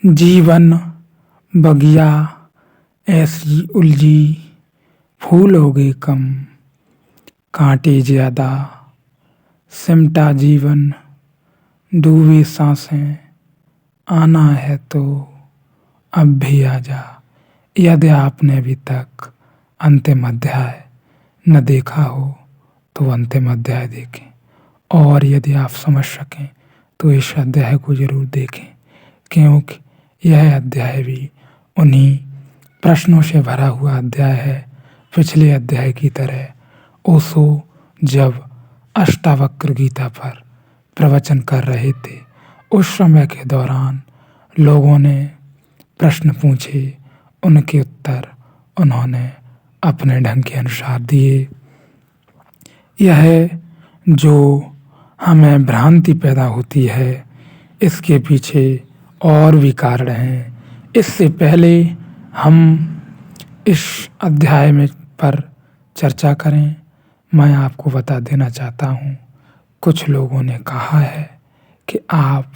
जीवन बगिया ऐसी उलझी, फूल हो गए कम, कांटे ज्यादा, सिमटा जीवन, डूबी सांसें, आना है तो अब भी आजा। यदि आपने अभी तक अंतिम अध्याय न देखा हो तो अंतिम अध्याय देखें, और यदि आप समझ सकें तो इस अध्याय को जरूर देखें, क्योंकि यह अध्याय भी उन्हीं प्रश्नों से भरा हुआ अध्याय है। पिछले अध्याय की तरह ओशो जब अष्टावक्र गीता पर प्रवचन कर रहे थे, उस समय के दौरान लोगों ने प्रश्न पूछे, उनके उत्तर उन्होंने अपने ढंग के अनुसार दिए। यह जो हमें भ्रांति पैदा होती है, इसके पीछे और भी कारण हैं। इससे पहले हम इस अध्याय में पर चर्चा करें, मैं आपको बता देना चाहता हूँ, कुछ लोगों ने कहा है कि आप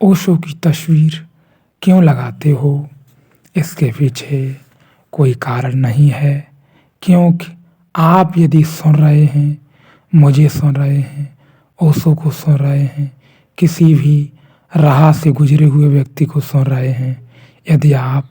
ओशो की तस्वीर क्यों लगाते हो। इसके पीछे कोई कारण नहीं है, क्योंकि आप यदि सुन रहे हैं, मुझे सुन रहे हैं, ओशो को सुन रहे हैं, किसी भी राह से गुजरे हुए व्यक्ति को सुन रहे हैं, यदि आप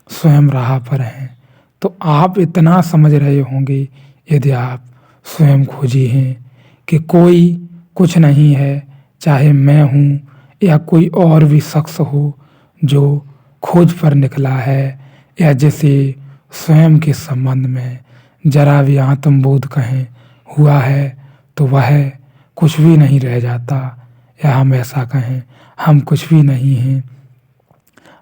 स्वयं राह पर हैं तो आप इतना समझ रहे होंगे, यदि आप स्वयं खोजी हैं कि कोई कुछ नहीं है, चाहे मैं हूँ या कोई और भी शख्स हो जो खोज पर निकला है, या जिसे स्वयं के संबंध में जरा भी आत्मबोध कहें हुआ है, तो वह कुछ भी नहीं रह जाता। या हम ऐसा कहें, हम कुछ भी नहीं हैं,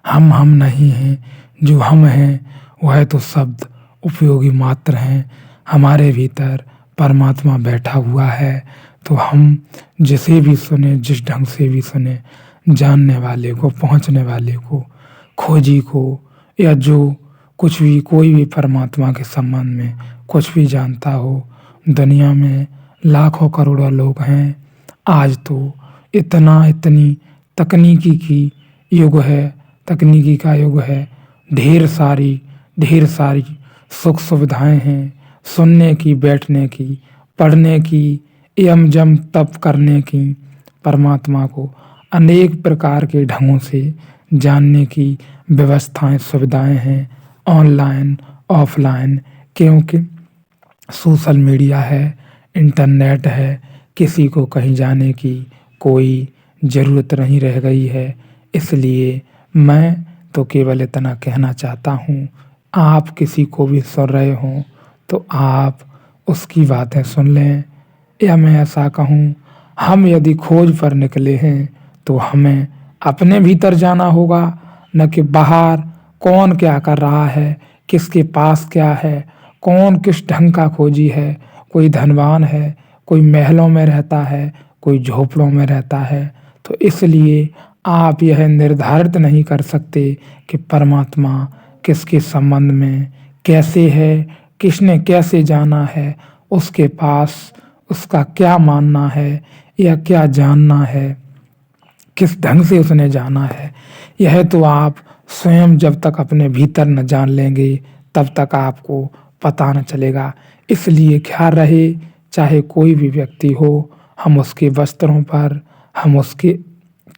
हम नहीं हैं, जो हम हैं वह तो शब्द उपयोगी मात्र हैं। हमारे भीतर परमात्मा बैठा हुआ है, तो हम जिसे भी सुने, जिस ढंग से भी सुने, जानने वाले को, पहुंचने वाले को, खोजी को, या जो कुछ भी कोई भी परमात्मा के संबंध में कुछ भी जानता हो, दुनिया में लाखों करोड़ों लोग हैं। आज तो इतनी तकनीकी की युग है, तकनीकी का युग है, ढेर सारी सुख सुविधाएं हैं, सुनने की, बैठने की, पढ़ने की, यम जम तप करने की, परमात्मा को अनेक प्रकार के ढंगों से जानने की व्यवस्थाएं, सुविधाएं हैं, ऑनलाइन ऑफलाइन, क्योंकि सोशल मीडिया है, इंटरनेट है, किसी को कहीं जाने की कोई ज़रूरत नहीं रह गई है। इसलिए मैं तो केवल इतना कहना चाहता हूँ, आप किसी को भी सुन रहे हों तो आप उसकी बातें सुन लें। या मैं ऐसा कहूँ, हम यदि खोज पर निकले हैं तो हमें अपने भीतर जाना होगा, न कि बाहर कौन क्या कर रहा है, किसके पास क्या है, कौन किस ढंग का खोजी है। कोई धनवान है, कोई महलों में रहता है, कोई झोपड़ों में रहता है। तो इसलिए आप यह निर्धारित नहीं कर सकते कि परमात्मा किसके संबंध में कैसे है, किसने कैसे जाना है, उसके पास उसका क्या मानना है या क्या जानना है, किस ढंग से उसने जाना है। यह तो आप स्वयं जब तक अपने भीतर न जान लेंगे, तब तक आपको पता न चलेगा। इसलिए ख्याल रहे, चाहे कोई भी व्यक्ति हो, हम उसके वस्त्रों पर, हम उसके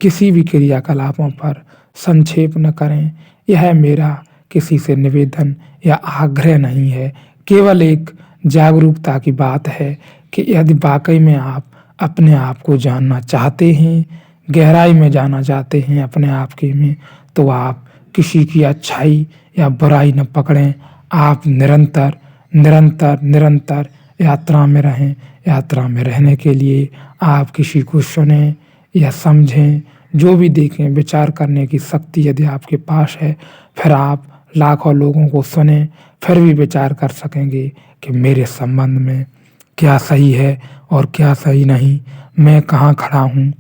किसी भी क्रियाकलापों पर संक्षेप न करें। यह मेरा किसी से निवेदन या आग्रह नहीं है, केवल एक जागरूकता की बात है कि यदि वाकई में आप अपने आप को जानना चाहते हैं, गहराई में जाना चाहते हैं अपने आप के में, तो आप किसी की अच्छाई या बुराई न पकड़ें। आप निरंतर निरंतर निरंतर यात्रा में रहें। यात्रा में रहने के लिए आप किसी को सुनें या समझें, जो भी देखें, विचार करने की शक्ति यदि आपके पास है, फिर आप लाखों लोगों को सुने, फिर भी विचार कर सकेंगे कि मेरे संबंध में क्या सही है और क्या सही नहीं, मैं कहाँ खड़ा हूँ।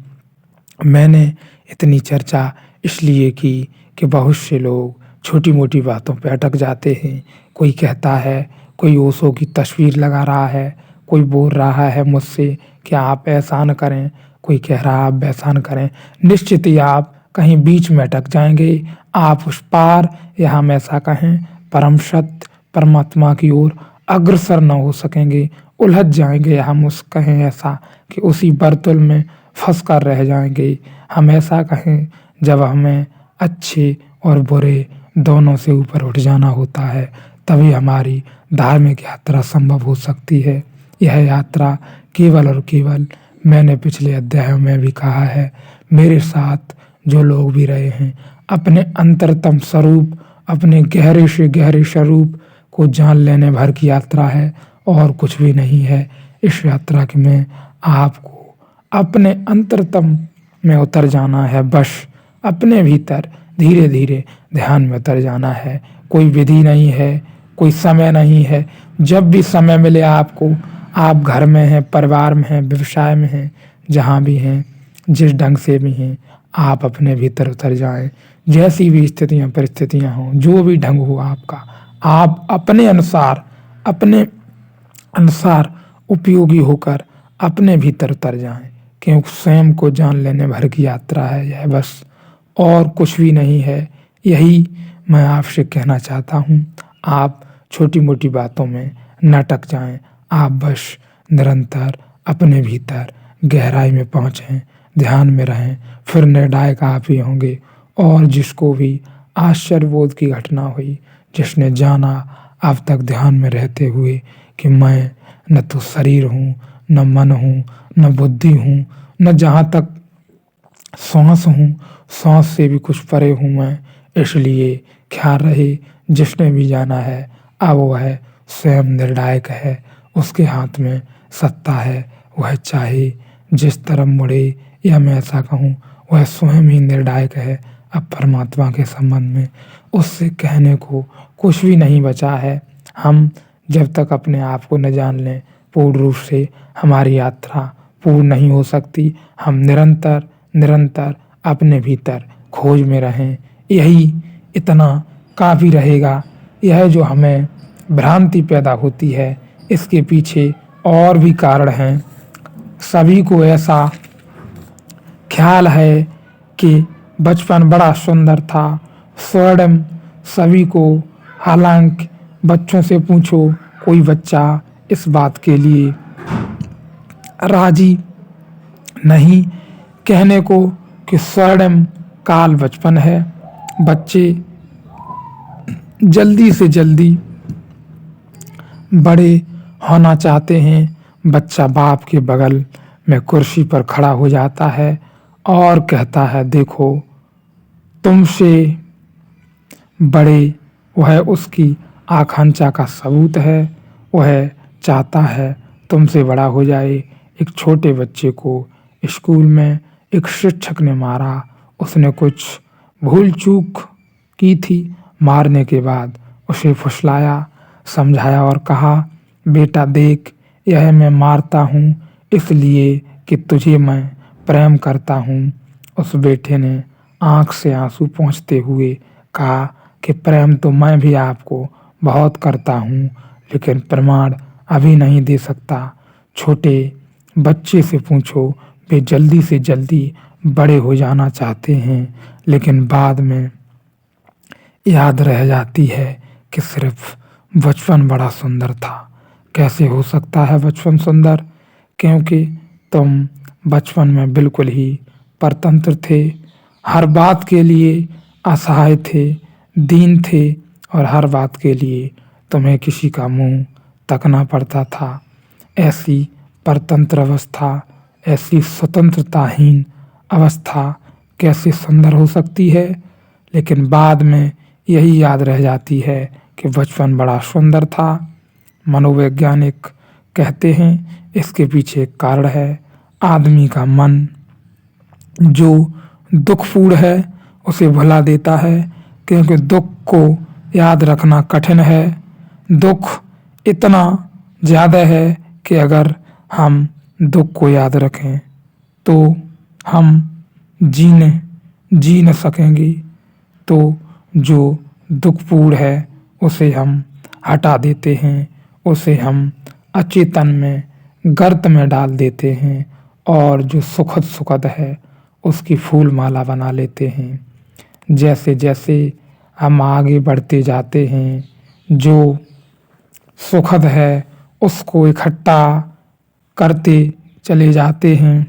मैंने इतनी चर्चा इसलिए की कि बहुत से लोग छोटी मोटी बातों पर अटक जाते हैं। कोई कहता है, कोई ओशो की तस्वीर लगा रहा है, कोई बोल रहा है मुझसे कि आप ऐसा न करें, कोई कह रहा है आप वैसा न करें। निश्चित ही आप कहीं बीच में अटक जाएंगे। आप उस पार या हम ऐसा कहें परम सत्य परमात्मा की ओर अग्रसर न हो सकेंगे, उलझ जाएंगे। हम उस कहें ऐसा कि उसी वर्तुल में फंस कर रह जाएंगे। हम ऐसा कहें जब हमें अच्छे और बुरे दोनों से ऊपर उठ जाना होता है, तभी हमारी धार्मिक यात्रा संभव हो सकती है। यह यात्रा केवल और केवल, मैंने पिछले अध्यायों में भी कहा है, मेरे साथ जो लोग भी रहे हैं, अपने अंतरतम स्वरूप, अपने गहरे से गहरे स्वरूप को जान लेने भर की यात्रा है और कुछ भी नहीं है। इस यात्रा के में आपको अपने अंतरतम में उतर जाना है, बस अपने भीतर धीरे धीरे ध्यान में उतर जाना है। कोई विधि नहीं है, कोई समय नहीं है। जब भी समय मिले आपको, आप घर में हैं, परिवार में हैं, व्यवसाय में हैं, जहाँ भी हैं, जिस ढंग से भी हैं, आप अपने भीतर उतर जाएं। जैसी भी स्थितियाँ परिस्थितियाँ हों, जो भी ढंग हो आपका, आप अपने अनुसार उपयोगी होकर अपने भीतर उतर जाएं। क्योंकि स्वयं को जान लेने भर की यात्रा है यह, बस और कुछ भी नहीं है। यही मैं आपसे कहना चाहता हूँ। आप छोटी मोटी बातों में न अटक जाएं। आप बस निरंतर अपने भीतर गहराई में पहुँचें, ध्यान में रहें, फिर निर्णायक आप ही होंगे। और जिसको भी आश्चर्यबोध की घटना हुई, जिसने जाना अब तक ध्यान में रहते हुए कि मैं न तो शरीर हूँ, न मन हूँ, न बुद्धि हूँ, न जहाँ तक सांस हूँ, सांस से भी कुछ परे हूँ मैं। इसलिए ख्याल रहे, जिसने भी जाना है अब वह स्वयं निर्णायक है, उसके हाथ में सत्ता है। वह चाहे जिस तरफ मुड़े, या मैं ऐसा कहूँ वह स्वयं ही निर्णायक है। अब परमात्मा के संबंध में उससे कहने को कुछ भी नहीं बचा है। हम जब तक अपने आप को न जान लें पूर्ण रूप से, हमारी यात्रा पूर्ण नहीं हो सकती। हम निरंतर निरंतर अपने भीतर खोज में रहें, यही इतना काफ़ी रहेगा। यह जो हमें भ्रांति पैदा होती है, इसके पीछे और भी कारण हैं। सभी को ऐसा ख्याल है कि बचपन बड़ा सुंदर था, स्वर्णिम सभी को। हालांकि बच्चों से पूछो, कोई बच्चा इस बात के लिए राजी नहीं कहने को कि स्वर्णिम काल बचपन है। बच्चे जल्दी से जल्दी बड़े होना चाहते हैं। बच्चा बाप के बगल में कुर्सी पर खड़ा हो जाता है और कहता है, देखो तुमसे बड़े। वह उसकी आकांक्षा का सबूत है। वह चाहता है तुमसे बड़ा हो जाए। एक छोटे बच्चे को स्कूल में एक शिक्षक ने मारा। उसने कुछ भूल चूक की थी। मारने के बाद उसे फुसलाया, समझाया और कहा, बेटा देख, यह मैं मारता हूँ इसलिए कि तुझे मैं प्रेम करता हूँ। उस बेटे ने आंख से आंसू पोंछते हुए कहा कि प्रेम तो मैं भी आपको बहुत करता हूँ, लेकिन प्रमाण अभी नहीं दे सकता। छोटे बच्चे से पूछो, वे जल्दी से जल्दी बड़े हो जाना चाहते हैं, लेकिन बाद में याद रह जाती है कि सिर्फ बचपन बड़ा सुंदर था। कैसे हो सकता है बचपन सुंदर? क्योंकि तुम बचपन में बिल्कुल ही परतंत्र थे, हर बात के लिए असहाय थे, दीन थे, और हर बात के लिए तुम्हें किसी का मुंह तकना पड़ता था। ऐसी परतंत्र अवस्था, ऐसी स्वतंत्रताहीन अवस्था कैसे सुंदर हो सकती है? लेकिन बाद में यही याद रह जाती है कि बचपन बड़ा सुंदर था। मनोवैज्ञानिक कहते हैं इसके पीछे एक कारण है। आदमी का मन जो दुखपूर्ण है उसे भुला देता है, क्योंकि दुख को याद रखना कठिन है। दुख इतना ज़्यादा है कि अगर हम दुख को याद रखें तो हम जी न सकेंगे। तो जो दुखपूर्ण है उसे हम हटा देते हैं, उसे हम अचेतन में गर्त में डाल देते हैं, और जो सुखद सुखद है उसकी फूल माला बना लेते हैं। जैसे जैसे हम आगे बढ़ते जाते हैं, जो सुखद है उसको इकट्ठा करते चले जाते हैं,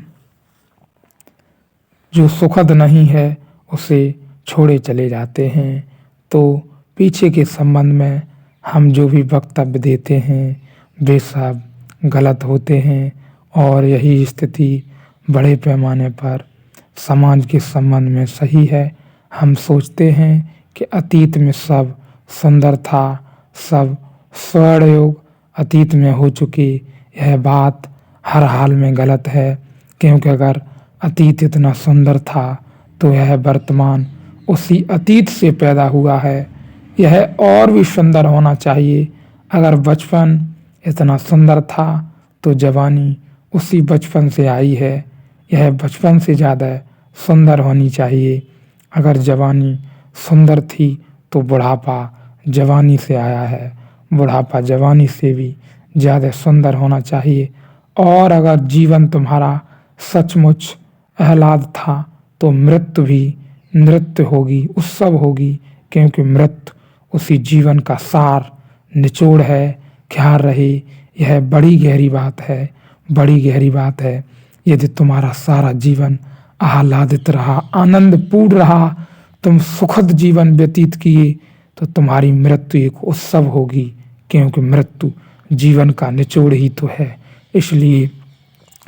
जो सुखद नहीं है उसे छोड़े चले जाते हैं। तो पीछे के संबंध में हम जो भी वक्तव्य देते हैं वे सब गलत होते हैं और यही स्थिति बड़े पैमाने पर समाज के संबंध में सही है। हम सोचते हैं कि अतीत में सब सुंदर था, सब स्वर्ण युग अतीत में हो चुकी। यह बात हर हाल में गलत है, क्योंकि अगर अतीत इतना सुंदर था तो यह वर्तमान उसी अतीत से पैदा हुआ है। यह और भी सुंदर होना चाहिए। अगर बचपन इतना सुंदर था तो जवानी उसी बचपन से आई है। यह बचपन से ज़्यादा सुंदर होनी चाहिए। अगर जवानी सुंदर थी तो बुढ़ापा जवानी से आया है। बुढ़ापा जवानी से भी ज़्यादा सुंदर होना चाहिए। और अगर जीवन तुम्हारा सचमुच आह्लाद था तो मृत्यु भी नृत्य होगी, उत्सव होगी, क्योंकि मृत्यु उसी जीवन का सार निचोड़ है। ख्याल रहे, यह बड़ी गहरी बात है, बड़ी गहरी बात है। यदि तुम्हारा सारा जीवन आह्लादित रहा, आनंदपूर्ण रहा, तुम सुखद जीवन व्यतीत किए, तो तुम्हारी मृत्यु एक उत्सव होगी, क्योंकि मृत्यु जीवन का निचोड़ ही तो है। इसलिए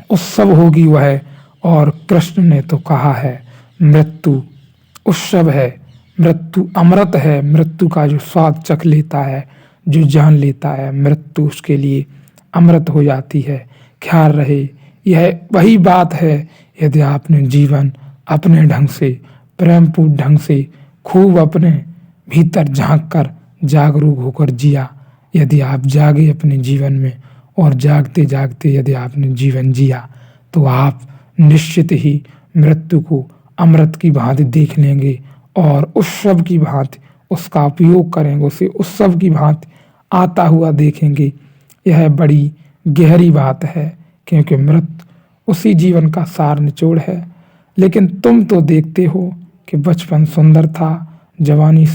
उत्सव होगी वह। और कृष्ण ने तो कहा है मृत्यु उत्सव है, मृत्यु अमृत है। मृत्यु का जो स्वाद चख लेता है, जो जान लेता है, मृत्यु उसके लिए अमृत हो जाती है। ख्याल रहे, यह वही बात है। यदि आपने जीवन अपने ढंग से, प्रेमपूर्ण ढंग से खूब अपने भीतर झांक कर जागरूक होकर जिया, यदि आप जागे अपने जीवन में और जागते जागते यदि आपने जीवन जिया, तो आप निश्चित ही मृत्यु को अमृत की भांति देख लेंगे और उत्सव की भांति उसका उपयोग करेंगे, उसे उत्सव की भांति आता हुआ देखेंगे। यह बड़ी गहरी बात है, क्योंकि मृत्यु उसी जीवन का सार निचोड़ है। लेकिन तुम तो देखते हो कि बचपन सुंदर था, जवानी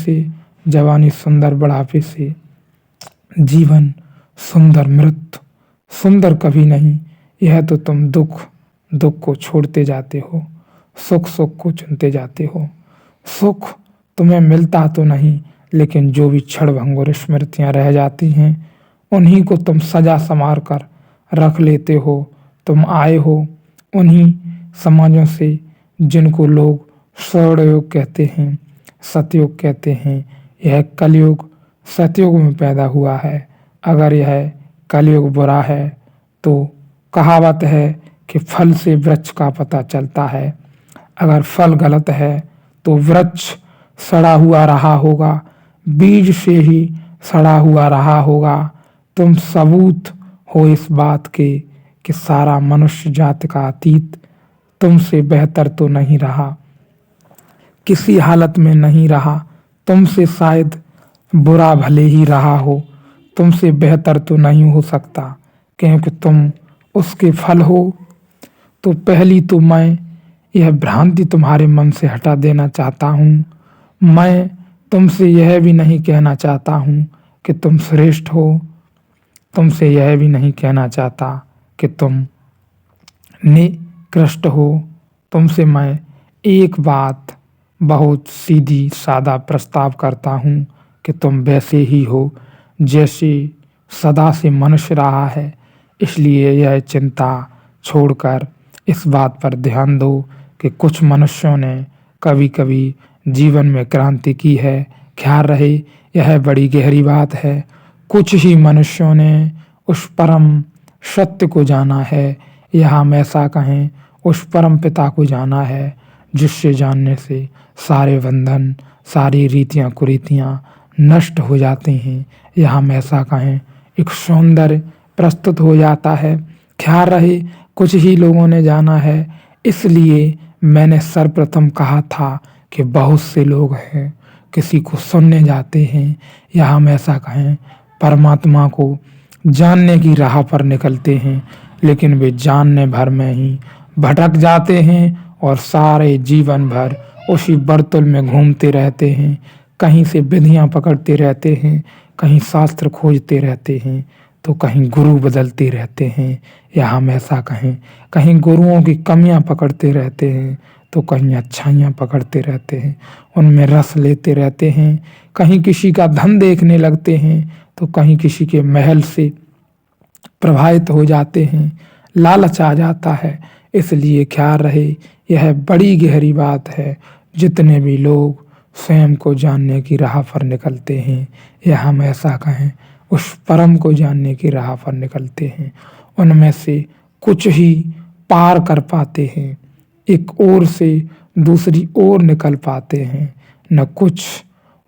सुंदर, बुढ़ापे से जीवन सुंदर, मृत्यु सुंदर कभी नहीं। यह तो तुम दुख को छोड़ते जाते हो, सुख को चुनते जाते हो। सुख तुम्हें मिलता तो नहीं, लेकिन जो भी क्षण भंगुर स्मृतियाँ रह जाती हैं उन्हीं को तुम सजा संवार कर रख लेते हो। तुम आए हो उन्हीं समाजों से जिनको लोग स्वर्णयुग कहते हैं, सतयुग कहते हैं। यह कलयुग सतयुग में पैदा हुआ है। अगर यह कलयुग बुरा है तो कहावत है कि फल से वृक्ष का पता चलता है। अगर फल गलत है तो वृक्ष सड़ा हुआ रहा होगा, बीज से ही सड़ा हुआ रहा होगा। तुम सबूत हो इस बात के कि सारा मनुष्य जाति का अतीत तुमसे बेहतर तो नहीं रहा, किसी हालत में नहीं रहा। तुमसे शायद बुरा भले ही रहा हो, तुमसे बेहतर तो नहीं हो सकता, क्योंकि तुम उसके फल हो। तो पहली तो मैं यह भ्रांति तुम्हारे मन से हटा देना चाहता हूँ। मैं तुमसे यह भी नहीं कहना चाहता हूँ कि तुम श्रेष्ठ हो, तुमसे यह भी नहीं कहना चाहता कि तुम निकृष्ट हो। तुमसे मैं एक बात बहुत सीधी सादा प्रस्ताव करता हूँ कि तुम वैसे ही हो जैसे सदा से मनुष्य रहा है। इसलिए यह चिंता छोड़कर इस बात पर ध्यान दो कि कुछ मनुष्यों ने कभी कभी जीवन में क्रांति की है। ख्याल रहे, यह बड़ी गहरी बात है। कुछ ही मनुष्यों ने उस परम सत्य को जाना है, या हम ऐसा कहें उस परम पिता को जाना है, जिससे जानने से सारे बंधन, सारी रीतियाँ कुरीतियाँ नष्ट हो जाते हैं, या हम ऐसा कहें एक सौंदर्य प्रस्तुत हो जाता है। ख्याल रहे, कुछ ही लोगों ने जाना है। इसलिए मैंने सर्वप्रथम कहा था कि बहुत से लोग हैं किसी को सुनने जाते हैं, या हम ऐसा कहें परमात्मा को जानने की राह पर निकलते हैं, लेकिन वे जानने भर में ही भटक जाते हैं और सारे जीवन भर उसी वर्तुल में घूमते रहते हैं। कहीं से विधियां पकड़ते रहते हैं, कहीं शास्त्र खोजते रहते हैं, तो कहीं गुरु बदलते रहते हैं, या हम ऐसा कहें कहीं गुरुओं की कमियां पकड़ते रहते हैं, तो कहीं अच्छाइयाँ पकड़ते रहते हैं, उनमें रस लेते रहते हैं। कहीं किसी का धन देखने लगते हैं, तो कहीं किसी के महल से प्रभावित हो जाते हैं, लालच आ जाता है। इसलिए ख्याल रहे, यह बड़ी गहरी बात है। जितने भी लोग स्वयं को जानने की राह पर निकलते हैं, या हम ऐसा कहें उस परम को जानने की राह पर निकलते हैं, उनमें से कुछ ही पार कर पाते हैं, एक ओर से दूसरी ओर निकल पाते हैं। न कुछ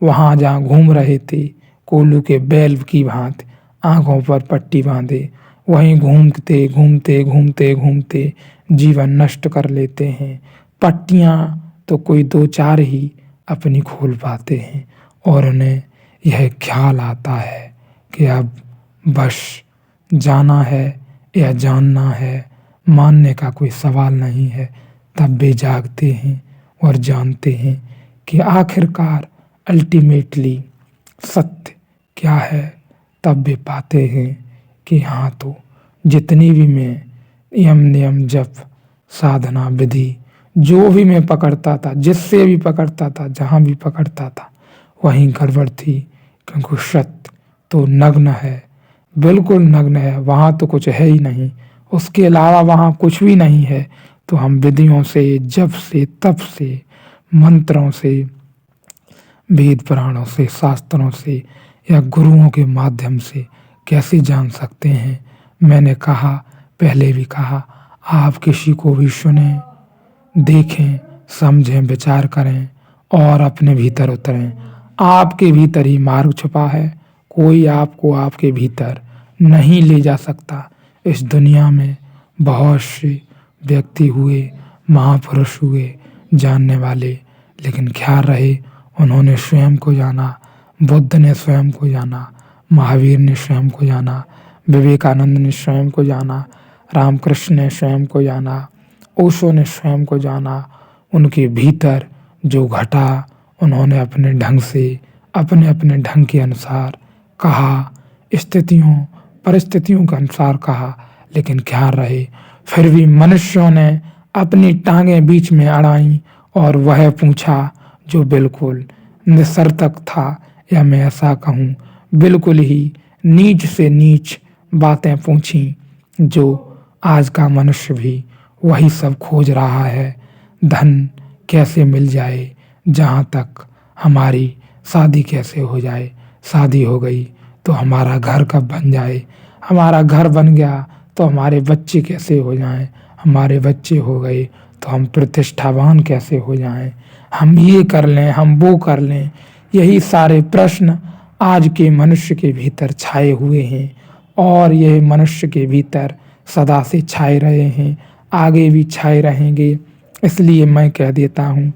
वहाँ जहाँ घूम रहे थे कोल्हू के बैल की भांति आंखों पर पट्टी बांधे, वहीं घूमते घूमते घूमते घूमते जीवन नष्ट कर लेते हैं। पट्टियाँ तो कोई दो चार ही अपनी खोल पाते हैं, और उन्हें यह ख्याल आता है कि अब बस जाना है या जानना है, मानने का कोई सवाल नहीं है। तब वे जागते हैं और जानते हैं कि आखिरकार अल्टीमेटली सत्य क्या है। तब वे पाते हैं कि हाँ, तो जितनी भी मैं यम नियम जप साधना विधि जो भी मैं पकड़ता था, जिससे भी पकड़ता था, जहाँ भी पकड़ता था, वहीं गड़बड़ थी। क्योंकि सत्य तो नग्न है, बिल्कुल नग्न है, वहाँ तो कुछ है ही नहीं, उसके अलावा वहाँ कुछ भी नहीं है। तो हम विधियों से, जप से, तप से, मंत्रों से, वेद पुराणों से, शास्त्रों से या गुरुओं के माध्यम से कैसे जान सकते हैं। मैंने कहा, पहले भी कहा, आप किसी को भी सुने, देखें, समझें, विचार करें और अपने भीतर उतरें। आपके भीतर ही मार्ग छुपा है, कोई आपको आपके भीतर नहीं ले जा सकता। इस दुनिया में बहुत से व्यक्ति हुए, महापुरुष हुए, जानने वाले, लेकिन ख्याल रहे उन्होंने स्वयं को जाना। बुद्ध ने स्वयं को जाना, महावीर ने स्वयं को जाना, विवेकानंद ने स्वयं को जाना, रामकृष्ण ने स्वयं को जाना, ओशो ने स्वयं को जाना। उनके भीतर जो घटा, उन्होंने अपने ढंग से, अपने अपने ढंग के अनुसार कहा, स्थितियों परिस्थितियों के अनुसार कहा। लेकिन ख्याल रहे, फिर भी मनुष्यों ने अपनी टांगें बीच में अड़ाई और वह पूछा जो बिल्कुल निसर्थक था, या मैं ऐसा कहूँ बिल्कुल ही नीच से नीच बातें पूछी, जो आज का मनुष्य भी वही सब खोज रहा है। धन कैसे मिल जाए, जहाँ तक हमारी शादी कैसे हो जाए, शादी हो गई तो हमारा घर कब बन जाए, हमारा घर बन गया तो हमारे बच्चे कैसे हो जाएं, हमारे बच्चे हो गए तो हम प्रतिष्ठावान कैसे हो जाएं, हम ये कर लें, हम वो कर लें। यही सारे प्रश्न आज के मनुष्य के भीतर छाए हुए हैं, और यह मनुष्य के भीतर सदा से छाए रहे हैं, आगे भी छाए रहेंगे। इसलिए मैं कह देता हूँ,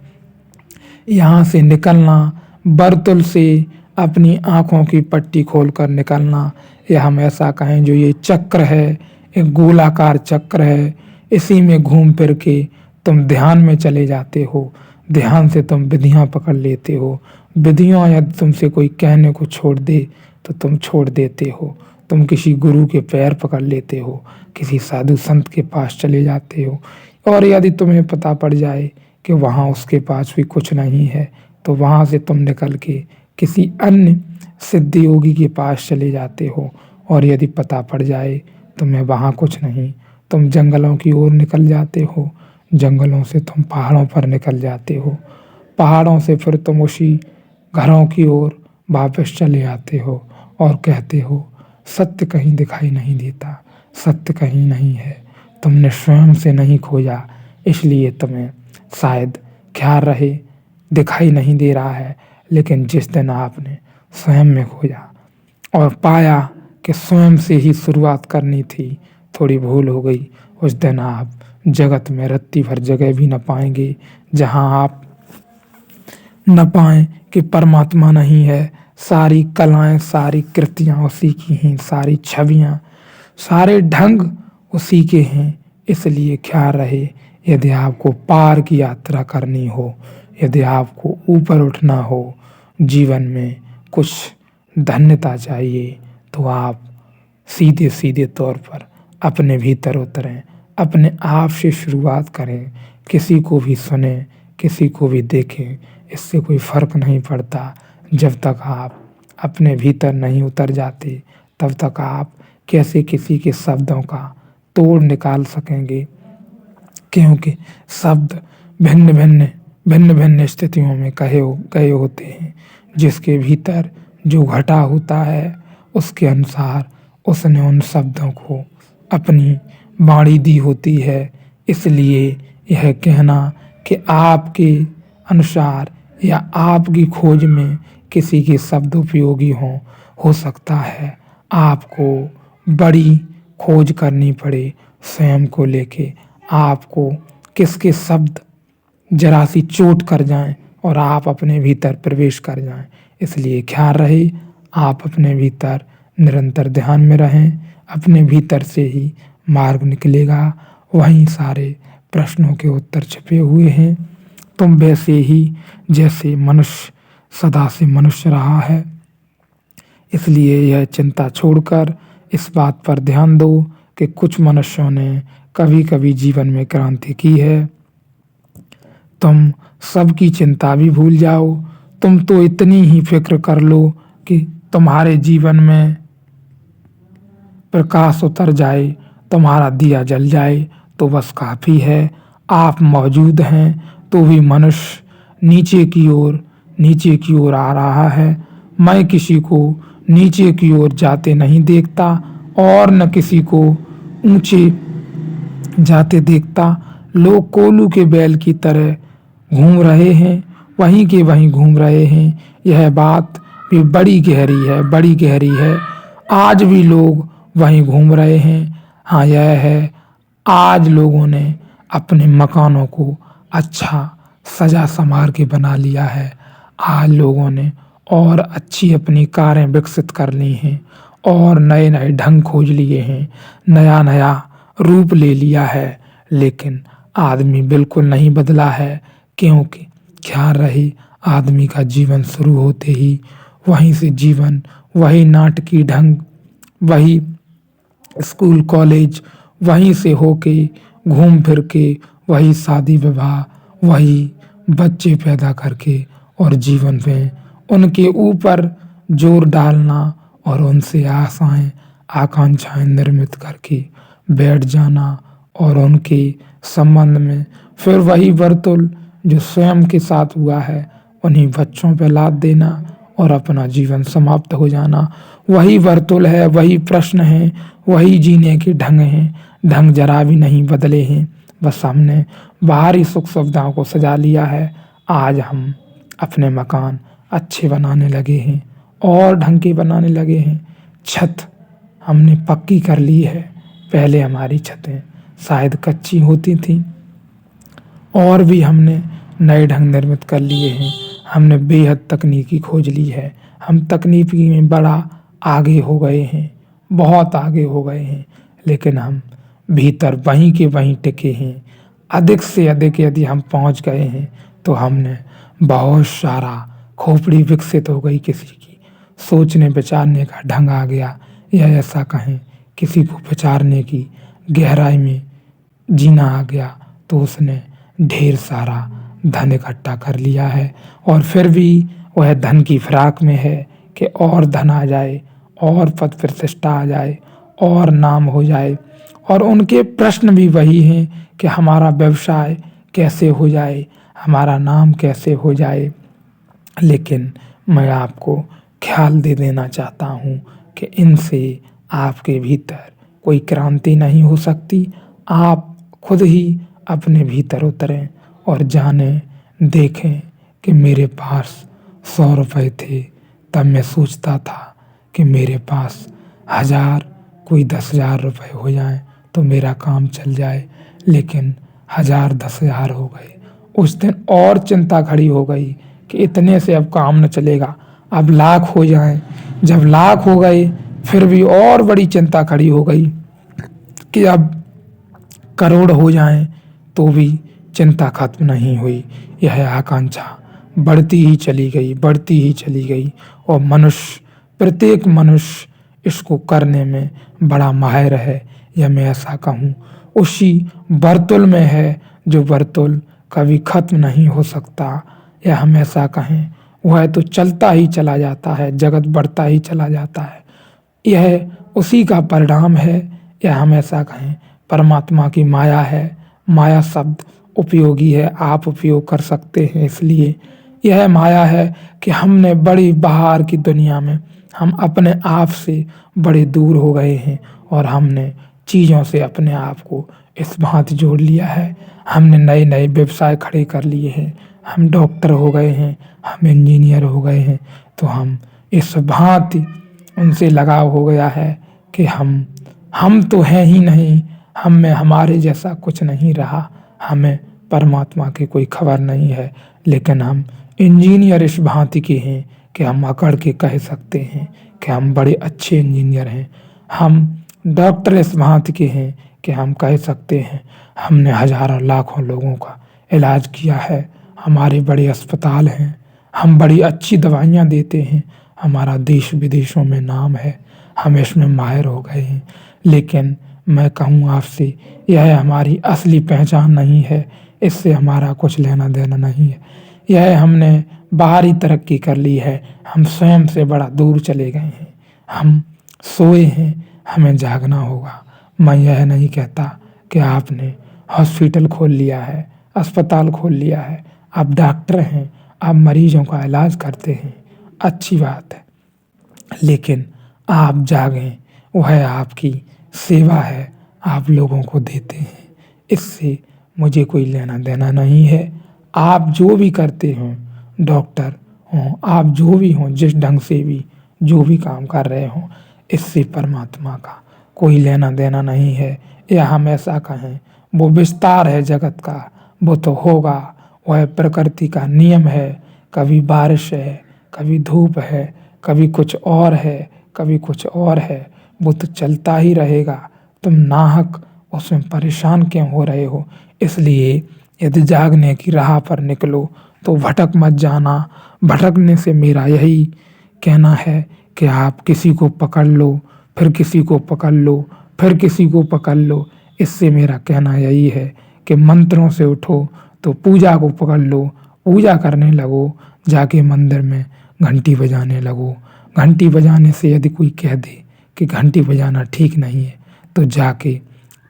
यहाँ से निकलना, वर्तुल से अपनी आँखों की पट्टी खोलकर निकलना, या हम ऐसा कहें जो ये चक्र है, एक गोलाकार चक्र है, इसी में घूम फिर के तुम ध्यान में चले जाते हो, ध्यान से तुम विधियाँ पकड़ लेते हो। विधियों यदि तुमसे कोई कहने को छोड़ दे तो तुम छोड़ देते हो, तुम किसी गुरु के पैर पकड़ लेते हो, किसी साधु संत के पास चले जाते हो। और यदि तुम्हें पता पड़ जाए कि वहाँ उसके पास भी कुछ नहीं है, तो वहाँ से तुम निकल के किसी अन्य सिद्ध योगी के पास चले जाते हो। और यदि पता पड़ जाए तुम्हें वहाँ कुछ नहीं, तुम जंगलों की ओर निकल जाते हो, जंगलों से तुम पहाड़ों पर निकल जाते हो, पहाड़ों से फिर तुम उसी घरों की ओर वापस चले आते हो और कहते हो सत्य कहीं दिखाई नहीं देता, सत्य कहीं नहीं है। तुमने स्वयं से नहीं खोजा, इसलिए तुम्हें शायद ख्याल रहे दिखाई नहीं दे रहा है। लेकिन जिस दिन आपने स्वयं में खोजा और पाया कि स्वयं से ही शुरुआत करनी थी, थोड़ी भूल हो गई, उस दिन आप जगत में रत्ती भर जगह भी न पाएंगे जहां आप न पाएं कि परमात्मा नहीं है। सारी कलाएं, सारी कृतियां उसी की हैं, सारी छवियां, सारे ढंग उसी के हैं। इसलिए ख्याल रहे, यदि आपको पार की यात्रा करनी हो, यदि आपको ऊपर उठना हो, जीवन में कुछ धन्यता चाहिए, तो आप सीधे सीधे तौर पर अपने भीतर उतरें, अपने आप से शुरुआत करें। किसी को भी सुने, किसी को भी देखें, इससे कोई फ़र्क नहीं पड़ता। जब तक आप अपने भीतर नहीं उतर जाते, तब तक आप कैसे किसी के शब्दों का तोड़ निकाल सकेंगे। क्योंकि शब्द भिन्न भिन्न भिन्न भिन्न स्थितियों में कहे गए होते हैं। जिसके भीतर जो घटा होता है, उसके अनुसार उसने उन शब्दों को अपनी वाणी दी होती है। इसलिए यह कहना कि आपके अनुसार या आपकी खोज में किसी के शब्द उपयोगी हों, हो सकता है आपको बड़ी खोज करनी पड़े स्वयं को लेके। आपको किसके शब्द जरा सी चोट कर जाएं और आप अपने भीतर प्रवेश कर जाएं। इसलिए ख्याल रहे, आप अपने भीतर निरंतर ध्यान में रहें। अपने भीतर से ही मार्ग निकलेगा, वहीं सारे प्रश्नों के उत्तर छिपे हुए हैं। तुम वैसे ही जैसे मनुष्य सदा से मनुष्य रहा है। इसलिए यह चिंता छोड़कर इस बात पर ध्यान दो कि कुछ मनुष्यों ने कभी कभी जीवन में क्रांति की है। तुम सबकी चिंता भी भूल जाओ। तुम तो इतनी ही फिक्र कर लो कि तुम्हारे जीवन में प्रकाश उतर जाए, तुम्हारा दिया जल जाए, तो बस काफ़ी है। आप मौजूद हैं तो भी मनुष्य नीचे की ओर आ रहा है। मैं किसी को नीचे की ओर जाते नहीं देखता और न किसी को ऊंचे जाते देखता। लोग कोल्हू के बैल की तरह घूम रहे हैं, वहीं के वहीं घूम रहे हैं। यह बात भी बड़ी गहरी है। आज भी लोग वहीं घूम रहे हैं। हाँ, यह है, आज लोगों ने अपने मकानों को अच्छा सजा संवार के बना लिया है। आज लोगों ने और अच्छी अपनी कारें विकसित कर ली हैं और नए नए ढंग खोज लिए हैं, नया नया रूप ले लिया है। लेकिन आदमी बिल्कुल नहीं बदला है। क्योंकि ख्याल रहे, आदमी का जीवन शुरू होते ही वहीं से जीवन, वही नाटकीय ढंग, वही स्कूल कॉलेज, वहीं से होके घूम फिर के वही शादी विवाह, वही बच्चे पैदा करके और जीवन में उनके ऊपर जोर डालना और उनसे आशाएं आकांक्षाएं निर्मित करके बैठ जाना और उनके संबंध में फिर वही वर्तुल जो स्वयं के साथ हुआ है उन्हीं बच्चों पर लाद देना और अपना जीवन समाप्त हो जाना। वही वर्तुल है, वही प्रश्न है, वही जीने के ढंग हैं। ढंग जरा भी नहीं बदले हैं, बस हमने बाहरी सुख सुविधाओं को सजा लिया है। आज हम अपने मकान अच्छे बनाने लगे हैं और ढंग के बनाने लगे हैं। छत हमने पक्की कर ली है। पहले हमारी छतें शायद कच्ची होती थीं और भी हमने नए ढंग निर्मित कर लिए हैं। हमने बेहद तकनीकी खोज ली है। हम तकनीकी में बड़ा आगे हो गए हैं, बहुत आगे हो गए हैं। लेकिन हम भीतर वहीं के वहीं टिके हैं। अधिक से अधिक यदि हम पहुंच गए हैं तो हमने बहुत सारा खोपड़ी विकसित हो गई, किसी की सोचने विचारने का ढंग आ गया, या ऐसा कहें किसी को विचारने की गहराई में जीना आ गया, तो उसने ढेर सारा धन इकट्ठा कर लिया है। और फिर भी वह धन की फिराक में है कि और धन आ जाए और पद प्रतिष्ठा आ जाए और नाम हो जाए। और उनके प्रश्न भी वही हैं कि हमारा व्यवसाय कैसे हो जाए, हमारा नाम कैसे हो जाए। लेकिन मैं आपको ख्याल दे देना चाहता हूँ कि इनसे आपके भीतर कोई क्रांति नहीं हो सकती। आप खुद ही अपने भीतर उतरें और जानें, देखें कि मेरे पास 100 रुपए थे, तब मैं सोचता था कि मेरे पास 1000, कोई 10,000 रुपए हो जाएं तो मेरा काम चल जाए। लेकिन 1000 10,000 हो गए। उस दिन और चिंता खड़ी हो गई कि इतने से अब काम न चलेगा, अब लाख हो जाएं। जब लाख हो गए फिर भी और बड़ी चिंता खड़ी हो गई कि अब करोड़ हो जाएं, तो भी चिंता खत्म नहीं हुई। यह आकांक्षा बढ़ती ही चली गई, बढ़ती ही चली गई, और प्रत्येक मनुष्य इसको करने में बड़ा माहिर है। या मैं ऐसा कहूँ, उसी वर्तुल में है जो वर्तुल कभी खत्म नहीं हो सकता। या हम ऐसा कहें, वह तो चलता ही चला जाता है, जगत बढ़ता ही चला जाता है। यह उसी का परिणाम है, या हम ऐसा कहें परमात्मा की माया है। माया शब्द उपयोगी है, आप उपयोग कर सकते हैं। इसलिए यह माया है कि हमने बड़ी बाहर की दुनिया में हम अपने आप से बड़े दूर हो गए हैं, और हमने चीज़ों से अपने आप को इस भांति जोड़ लिया है। हमने नए नए व्यवसाय खड़े कर लिए हैं, हम डॉक्टर हो गए हैं, हम इंजीनियर हो गए हैं, तो हम इस भांति उनसे लगाव हो गया है कि हम तो हैं ही नहीं, हम में हमारे जैसा कुछ नहीं रहा, हमें परमात्मा की कोई खबर नहीं है। लेकिन हम इंजीनियर इस भांति के हैं कि हम अकड़ के कह सकते हैं कि हम बड़े अच्छे इंजीनियर हैं। हम डॉक्टर इस भांति के हैं कि हम कह सकते हैं हमने हजारों लाखों लोगों का इलाज किया है, हमारे बड़े अस्पताल हैं, हम बड़ी अच्छी दवाइयाँ देते हैं, हमारा देश विदेशों में नाम है, हम इसमें माहिर हो गए हैं। लेकिन मैं कहूँ आपसे, यह हमारी असली पहचान नहीं है, इससे हमारा कुछ लेना देना नहीं है। यह हमने बाहरी तरक्की कर ली है, हम स्वयं से बड़ा दूर चले गए हैं, हम सोए हैं, हमें जागना होगा। मैं यह नहीं कहता कि आपने हॉस्पिटल खोल लिया है, अस्पताल खोल लिया है, आप डॉक्टर हैं, आप मरीजों का इलाज करते हैं, अच्छी बात है। लेकिन आप जागें, वह आपकी सेवा है, आप लोगों को देते हैं, इससे मुझे कोई लेना देना नहीं है। आप जो भी करते हों, डॉक्टर हों, आप जो भी हों, जिस ढंग से भी जो भी काम कर रहे हों, इससे परमात्मा का कोई लेना देना नहीं है। या हम ऐसा कहें, वो विस्तार है जगत का, वो तो होगा, वह प्रकृति का नियम है। कभी बारिश है, कभी धूप है, कभी कुछ और है, कभी कुछ और है, वो तो चलता ही रहेगा। तुम नाहक उसमें परेशान क्यों हो रहे हो? इसलिए यदि जागने की राह पर निकलो तो भटक मत जाना। भटकने से मेरा यही कहना है कि आप किसी को पकड़ लो, फिर किसी को पकड़ लो, फिर किसी को पकड़ लो। इससे मेरा कहना यही है कि मंत्रों से उठो तो पूजा को पकड़ लो, पूजा करने लगो, जाके मंदिर में घंटी बजाने लगो। घंटी बजाने से यदि कोई कह दे कि घंटी बजाना ठीक नहीं है, तो जाके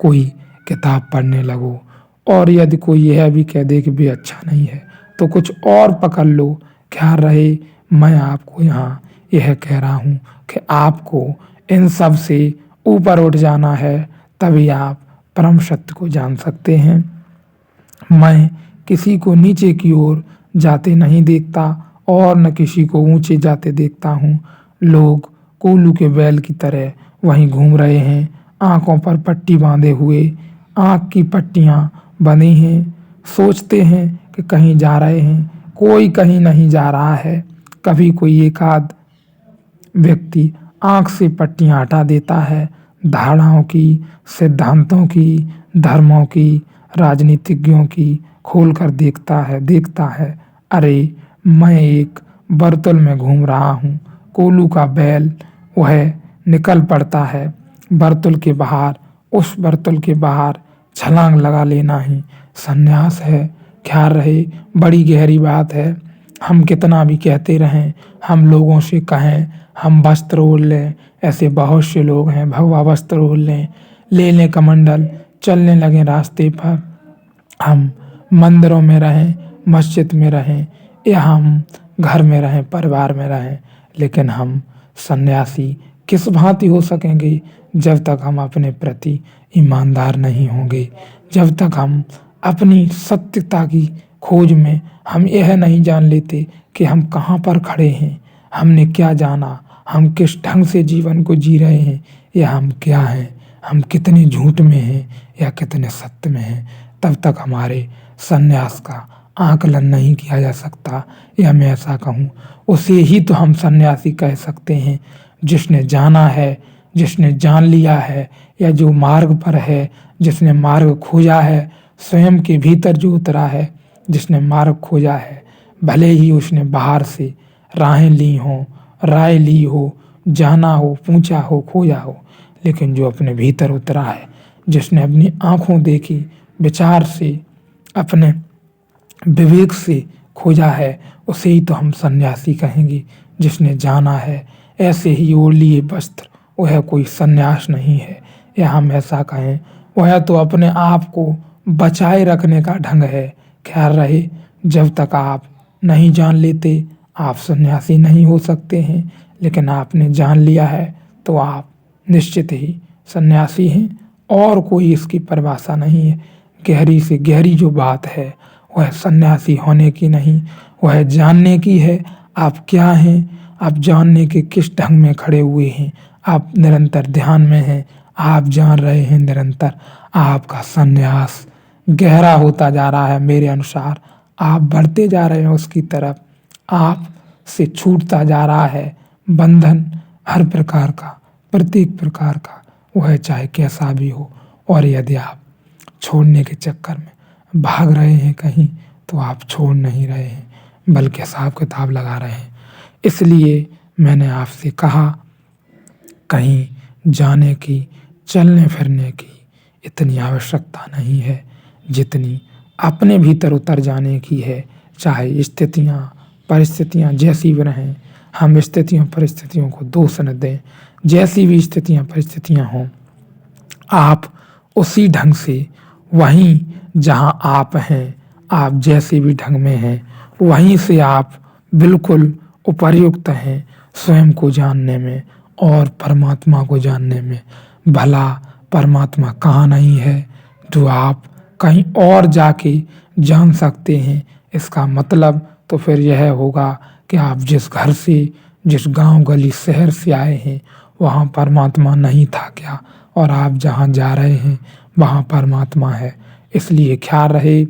कोई किताब पढ़ने लगो। और यदि कोई यह भी कह दे कि भी अच्छा नहीं है, तो कुछ और पकड़ लो। क्या रहे, मैं आपको यहाँ यह कह रहा हूँ कि आपको इन सब से ऊपर उठ जाना है, तभी आप परम सत्य को जान सकते हैं। मैं किसी को नीचे की ओर जाते नहीं देखता, और न किसी को ऊंचे जाते देखता हूँ। लोग कोल्हू के बैल की तरह वहीं घूम रहे हैं, आंखों पर पट्टी बांधे हुए, आंख की पट्टियाँ बंधी हैं, सोचते हैं कि कहीं जा रहे हैं, कोई कहीं नहीं जा रहा है। कभी कोई एक आध व्यक्ति आंख से पट्टियाँ हटा देता है, धारणाओं की, सिद्धांतों की, धर्मों की, राजनीतिज्ञों की खोलकर देखता है। अरे, मैं एक वर्तुल में घूम रहा हूँ, कोल्हू का बैल वह निकल पड़ता है वर्तुल के बाहर, उस वर्तुल के बाहर छलांग लगा लेना ही संन्यास है। ख्याल रहे, बड़ी गहरी बात है। हम कितना भी कहते रहें, हम लोगों से कहें हम वस्त्र ओढ़ लें, ऐसे बहुत से लोग हैं, भगवा वस्त्र ओढ़ लें, ले लें कमंडल, चलने लगे रास्ते पर। हम मंदिरों में रहें, मस्जिद में रहें, या हम घर में रहें, परिवार में रहें, लेकिन हम सन्यासी किस भांति हो सकेंगे जब तक हम अपने प्रति ईमानदार नहीं होंगे, जब तक हम अपनी सत्यता की खोज में हम यह नहीं जान लेते कि हम कहाँ पर खड़े हैं, हमने क्या जाना, हम किस ढंग से जीवन को जी रहे हैं, या हम क्या हैं, हम कितने झूठ में हैं या कितने सत्य में हैं, तब तक हमारे सन्यास का आकलन नहीं किया जा सकता। या मैं ऐसा कहूँ, उसे ही तो हम सन्यासी कह सकते हैं जिसने जाना है, जिसने जान लिया है, या जो मार्ग पर है, जिसने मार्ग खोजा है, स्वयं के भीतर जो उतरा है, जिसने मार्ग खोजा है, भले ही उसने बाहर से राहें ली हों, राय ली हो, जाना हो, पूछा हो, खोजा हो, लेकिन जो अपने भीतर उतरा है, जिसने अपनी आंखों देखी, विचार से, अपने विवेक से खोजा है, उसे ही तो हम सन्यासी कहेंगे। जिसने जाना है ऐसे ही ओढ़ लिए वस्त्र, वह कोई सन्यास नहीं है। या हम ऐसा कहें, वह तो अपने आप को बचाए रखने का ढंग है। ख्याल रहे, जब तक आप नहीं जान लेते आप सन्यासी नहीं हो सकते हैं, लेकिन आपने जान लिया है तो आप निश्चित ही सन्यासी हैं। और कोई इसकी परिभाषा नहीं है। गहरी से गहरी जो बात है वह सन्यासी होने की नहीं, वह जानने की है। आप क्या हैं, आप जानने के किस ढंग में खड़े हुए हैं। आप निरंतर ध्यान में हैं, आप जान रहे हैं निरंतर। आपका सन्यास गहरा होता जा रहा है मेरे अनुसार। आप बढ़ते जा रहे हैं उसकी तरफ। आप से छूटता जा रहा है बंधन हर प्रकार का, प्रत्येक प्रकार का, वह चाहे कैसा भी हो। और यदि आप छोड़ने के चक्कर में भाग रहे हैं कहीं, तो आप छोड़ नहीं रहे हैं, बल्कि हिसाब किताब लगा रहे हैं। इसलिए मैंने आपसे कहा, कहीं जाने की, चलने फिरने की इतनी आवश्यकता नहीं है जितनी अपने भीतर उतर जाने की है। चाहे स्थितियाँ परिस्थितियाँ जैसी भी रहें, हम स्थितियों परिस्थितियों को दोष न दें। जैसी भी स्थितियाँ परिस्थितियाँ हों, आप उसी ढंग से, वहीं जहाँ आप हैं, आप जैसे भी ढंग में हैं, वहीं से आप बिल्कुल उपर्युक्त हैं स्वयं को जानने में और परमात्मा को जानने में। भला परमात्मा कहाँ नहीं है जो आप कहीं और जाके जान सकते हैं। इसका मतलब तो फिर यह होगा कि आप जिस घर से, जिस गांव गली शहर से आए हैं, वहाँ परमात्मा नहीं था क्या, और आप जहाँ जा रहे हैं वहाँ परमात्मा है। इसलिए ख्याल रहे,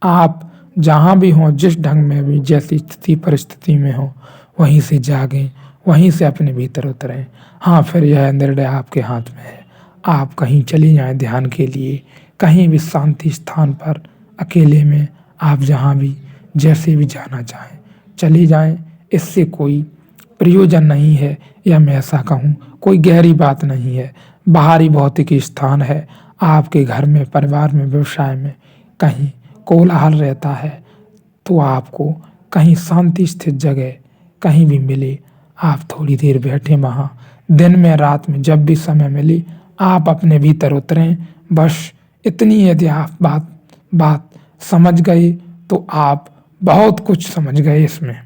आप जहाँ भी हों, जिस ढंग में भी, जैसी स्थिति परिस्थिति में हो, वहीं से जागें, वहीं से अपने भीतर उतरें। हाँ, फिर यह निर्णय आपके हाथ में है। आप कहीं चले जाएं ध्यान के लिए, कहीं भी शांति स्थान पर, अकेले में, आप जहाँ भी जैसे भी जाना चाहें चले जाएं। इससे कोई प्रयोजन नहीं है, या मैं ऐसा कहूँ कोई गहरी बात नहीं है। बाहरी भौतिक स्थान है, आपके घर में, परिवार में, व्यवसाय में कहीं कोलाहल रहता है, तो आपको कहीं शांति स्थित जगह कहीं भी मिले, आप थोड़ी देर बैठें वहाँ। दिन में, रात में, जब भी समय मिले, आप अपने भीतर उतरें। बस इतनी यदि आप बात समझ गए तो आप बहुत कुछ समझ गए इसमें।